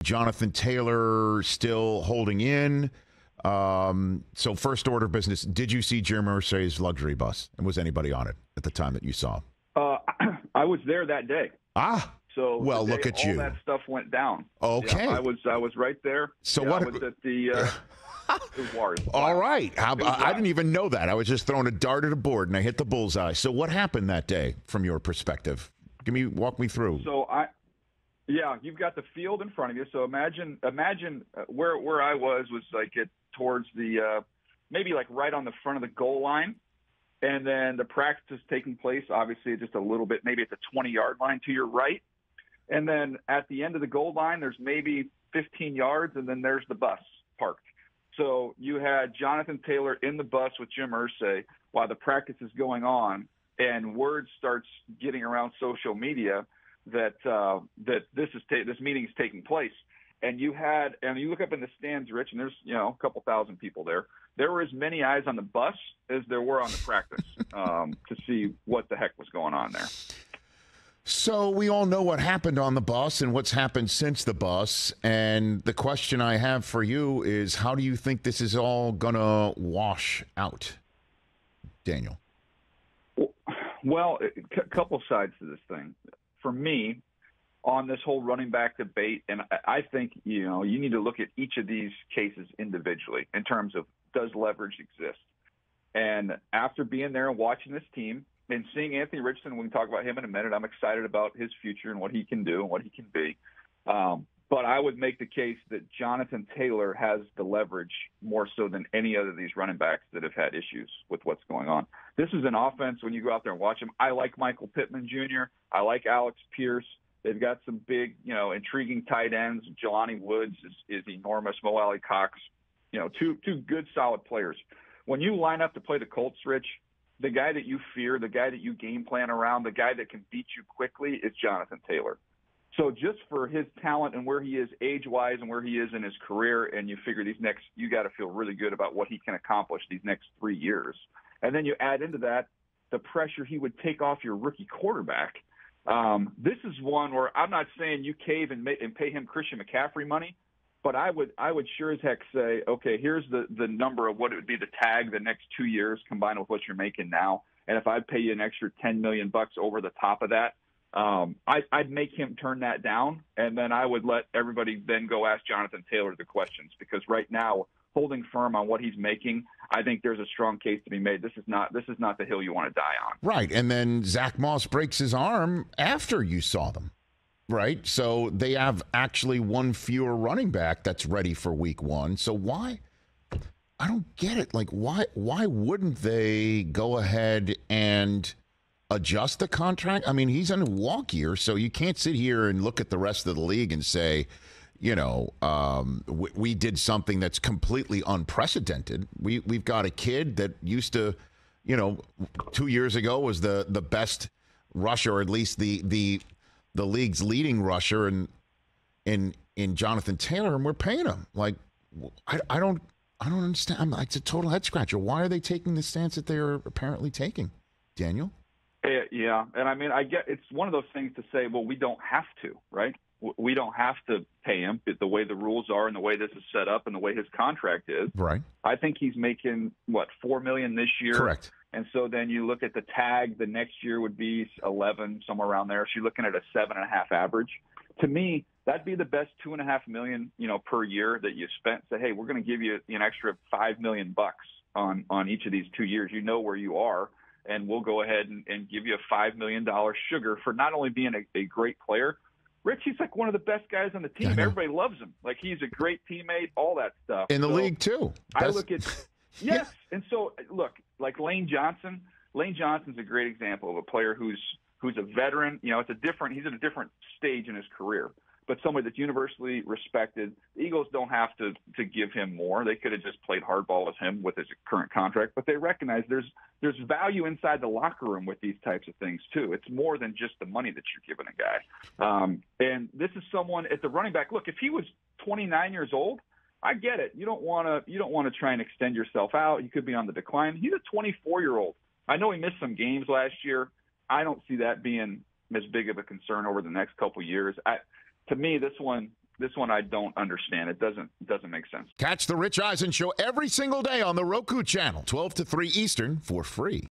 Jonathan Taylor still holding in. So first order of business, did you see Jim Irsay's luxury bus? And was anybody on it at the time that you saw? I was there that day. So well, look at you. All that stuff went down. Okay. Yeah, I was right there. So I was at the it was all right. I didn't even know that. I was just throwing a dart at a board and I hit the bullseye. So what happened that day from your perspective? Walk me through. So you've got the field in front of you. So imagine where I was like towards the maybe like right on the front of the goal line. And then the practice is taking place, obviously, just a little bit, maybe at the 20-yard line to your right. And then at the end of the goal line, there's maybe 15 yards, and then there's the bus parked. So you had Jonathan Taylor in the bus with Jim Irsay while the practice is going on, and word starts getting around social media that this meeting is taking place. And you look up in the stands, Rich, and there's a couple thousand people there. There were as many eyes on the bus as there were on the practice to see what the heck was going on there. So we all know what happened on the bus and what's happened since the bus. And the question I have for you is, how do you think this is all going to wash out, Daniel? Well, a couple sides to this thing. For me, on this whole running back debate, and I think, you need to look at each of these cases individually in terms of, does leverage exist? And after being there and watching this team and seeing Anthony Richardson, we can talk about him in a minute, I'm excited about his future and what he can do and what he can be. But I would make the case that Jonathan Taylor has the leverage more so than any other of these running backs that have had issues with what's going on. This is an offense, when you go out there and watch them, I like Michael Pittman Jr., I like Alex Pierce. They've got some big, intriguing tight ends. Jelani Woods is enormous. Mo Alley Cox, two good, solid players. When you line up to play the Colts, Rich, the guy that you fear, the guy that you game plan around, the guy that can beat you quickly is Jonathan Taylor. So just for his talent and where he is age-wise and where he is in his career, and you figure you got to feel really good about what he can accomplish these next 3 years. And then you add into that the pressure he would take off your rookie quarterback. This is one where I'm not saying you cave and pay him Christian McCaffrey money, but I would sure as heck say, okay, here's the number of what it would be the tag the next 2 years combined with what you're making now. And if I pay you an extra $10 million over the top of that, I'd make him turn that down. And then I would let everybody then go ask Jonathan Taylor the questions, because right now, holding firm on what he's making, I think there's a strong case to be made. This is not the hill you want to die on. Right. And then Zach Moss breaks his arm after you saw them. Right. So they have actually one fewer running back that's ready for week one. So why? I don't get it. Like, why wouldn't they go ahead and adjust the contract? I mean, he's in a walk year, so you can't sit here and look at the rest of the league and say, we did something that's completely unprecedented. We've got a kid that used to, 2 years ago was the best rusher, or at least the league's leading rusher in Jonathan Taylor, and we're paying him. Like, I don't understand. It's a total head scratcher. Why are they taking the stance that they are apparently taking, Daniel? Yeah, and I mean, I get it's one of those things to say, well, we don't have to, right? We don't have to pay him the way the rules are and the way this is set up and the way his contract is. Right. I think he's making, $4 million this year? Correct. And so then you look at the tag, the next year would be 11, somewhere around there. So you're looking at a 7.5 average. To me, that'd be the best $2.5 million, per year that you spent. Say, hey, we're going to give you an extra $5 million on each of these 2 years. You know where you are, and we'll go ahead and give you a $5 million sugar for not only being a great player. Rich, he's like one of the best guys on the team. Everybody loves him. Like, he's a great teame, all that stuff. In the league, too. I look at – yes. And so, look, like Lane Johnson. Lane Johnson's a great example of a player who's a veteran. He's at a different stage in his career, but somebody that's universally respected. The Eagles don't have to give him more. They could have just played hardball with him with his current contract, but they recognize there's value inside the locker room with these types of things too. It's more than just the money that you're giving a guy. And this is someone at the running back. Look, if he was 29 years old, I get it. You don't want to try and extend yourself out. You could be on the decline. He's a 24-year-old. I know he missed some games last year. I don't see that being as big of a concern over the next couple of years. To me, this one This one I don't understand. It doesn't make sense. Catch the Rich Eisen Show every single day on the Roku channel, 12 to 3 Eastern, for free.